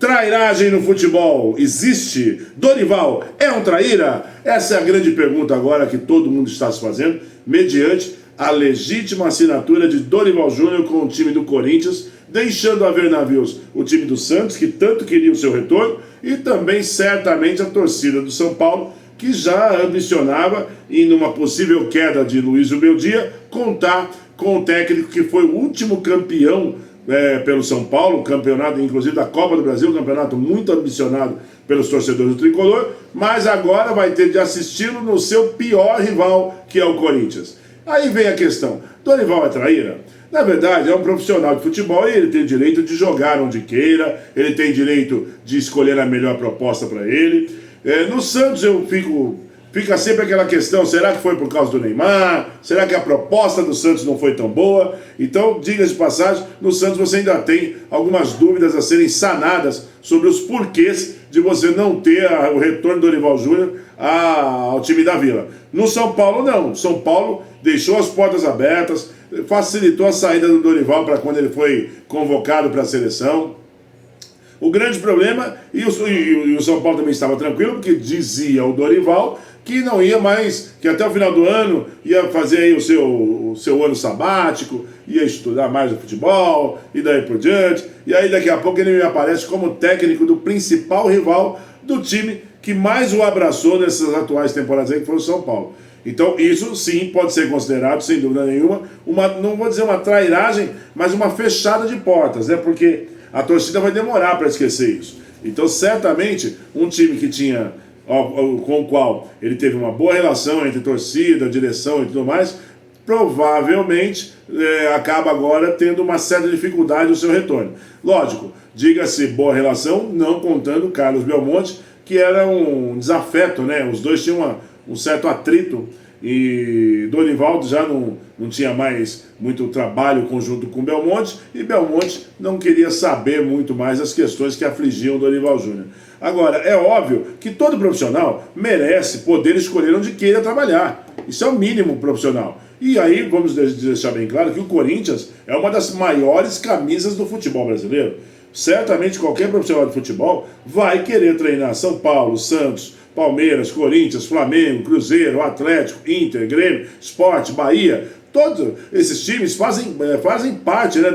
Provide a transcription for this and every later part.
Trairagem no futebol existe? Dorival é um traíra? Essa é a grande pergunta agora que todo mundo está se fazendo, mediante a legítima assinatura de Dorival Júnior com o time do Corinthians, deixando a ver navios o time do Santos, que tanto queria o seu retorno, e também certamente a torcida do São Paulo, que já ambicionava, em numa possível queda de Luiz Beldia, contar com o técnico que foi o último campeão pelo São Paulo, campeonato inclusive da Copa do Brasil, um campeonato muito ambicionado pelos torcedores do Tricolor, mas agora vai ter de assisti-lo no seu pior rival, que é o Corinthians. Aí vem a questão, Dorival é traíra? Na verdade, é um profissional de futebol e ele tem direito de jogar onde queira, ele tem direito de escolher a melhor proposta para ele. No Santos fica sempre aquela questão, será que foi por causa do Neymar? Será que a proposta do Santos não foi tão boa? Então, diga-se de passagem, no Santos você ainda tem algumas dúvidas a serem sanadas sobre os porquês de você não ter o retorno do Dorival Júnior ao time da Vila. No São Paulo, não. São Paulo deixou as portas abertas, facilitou a saída do Dorival para quando ele foi convocado para a seleção. O grande problema, e o São Paulo também estava tranquilo, porque dizia o Dorival que não ia mais, que até o final do ano ia fazer aí o seu ano sabático, ia estudar mais o futebol, e daí por diante, e aí daqui a pouco ele me aparece como técnico do principal rival do time que mais o abraçou nessas atuais temporadas aí, que foi o São Paulo. Então isso sim pode ser considerado, sem dúvida nenhuma, não vou dizer uma trairagem, mas uma fechada de portas, né? Porque a torcida vai demorar para esquecer isso. Então certamente um time que tinha, com o qual ele teve uma boa relação entre torcida, direção e tudo mais, provavelmente acaba agora tendo uma certa dificuldade no seu retorno. Lógico, diga-se boa relação, não contando Carlos Belmonte, que era um desafeto, né? Os dois tinham um certo atrito, e Dorival já não tinha mais muito trabalho conjunto com Belmonte, e Belmonte não queria saber muito mais das questões que afligiam Dorival Júnior. Agora, é óbvio que todo profissional merece poder escolher onde queira trabalhar. Isso é o mínimo profissional. E aí, vamos deixar bem claro que o Corinthians é uma das maiores camisas do futebol brasileiro. Certamente qualquer profissional de futebol vai querer treinar São Paulo, Santos, Palmeiras, Corinthians, Flamengo, Cruzeiro, Atlético, Inter, Grêmio, Sport, Bahia. Todos esses times fazem parte, né,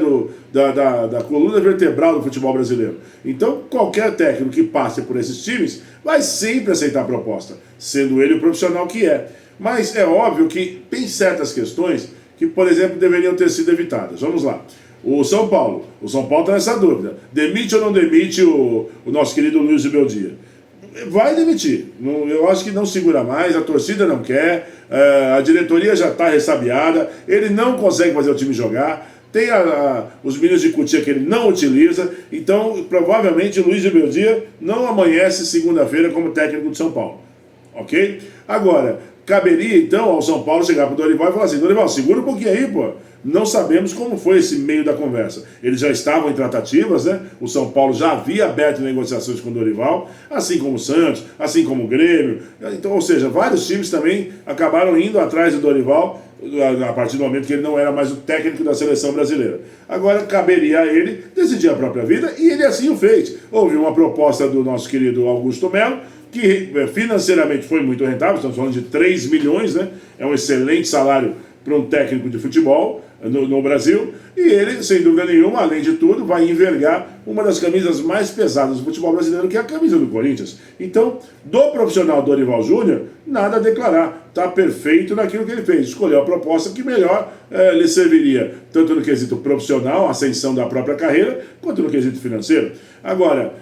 da coluna vertebral do futebol brasileiro. Então, qualquer técnico que passe por esses times vai sempre aceitar a proposta, sendo ele o profissional que é. Mas é óbvio que tem certas questões que, por exemplo, deveriam ter sido evitadas. Vamos lá. O São Paulo está nessa dúvida. Demite ou não demite o nosso querido Luiz Beldia? Vai demitir. Eu acho que não segura mais, a torcida não quer, a diretoria já está ressabiada, ele não consegue fazer o time jogar, tem os meninos de Cutia que ele não utiliza, então provavelmente o Luiz Beldia não amanhece segunda-feira como técnico de São Paulo. Ok? Agora, caberia então ao São Paulo chegar para o Dorival e falar assim: Dorival, segura um pouquinho aí, pô. Não sabemos como foi esse meio da conversa. Eles já estavam em tratativas, né? O São Paulo já havia aberto negociações com o Dorival, assim como o Santos, assim como o Grêmio. Então, ou seja, vários times também acabaram indo atrás do Dorival a partir do momento que ele não era mais o técnico da seleção brasileira. Agora caberia a ele decidir a própria vida, e ele assim o fez. Houve uma proposta do nosso querido Augusto Melo, que financeiramente foi muito rentável, estamos falando de 3 milhões, né? É um excelente salário para um técnico de futebol no Brasil, e ele, sem dúvida nenhuma, além de tudo, vai envergar uma das camisas mais pesadas do futebol brasileiro, que é a camisa do Corinthians. Então, do profissional Dorival Júnior, nada a declarar, está perfeito naquilo que ele fez, escolheu a proposta que melhor lhe serviria, tanto no quesito profissional, ascensão da própria carreira, quanto no quesito financeiro. Agora,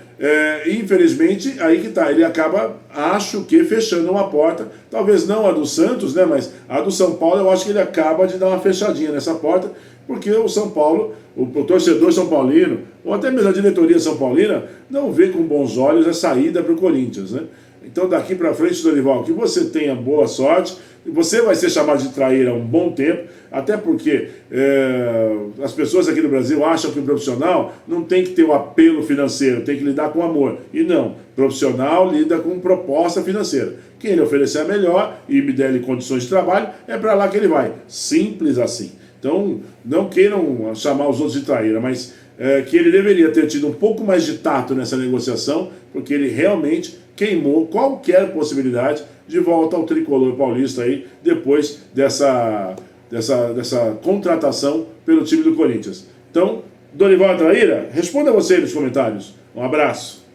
infelizmente, aí que tá, ele acaba, acho que, fechando uma porta, talvez não a do Santos, né, mas a do São Paulo, eu acho que ele acaba de dar uma fechadinha nessa porta, porque o São Paulo, o torcedor são paulino, ou até mesmo a diretoria são paulina, não vê com bons olhos a saída para o Corinthians, né? Então, daqui para frente, Dorival, que você tenha boa sorte. Você vai ser chamado de traíra há um bom tempo, até porque as pessoas aqui no Brasil acham que o profissional não tem que ter o apelo financeiro, tem que lidar com amor. E não, profissional lida com proposta financeira. Quem ele oferecer melhor e me der condições de trabalho, é para lá que ele vai. Simples assim. Então, não queiram chamar os outros de traíra, mas que ele deveria ter tido um pouco mais de tato nessa negociação, porque ele realmente queimou qualquer possibilidade de volta ao tricolor paulista aí, depois dessa contratação pelo time do Corinthians. Então, Dorival é traíra? Responda você nos comentários. Um abraço.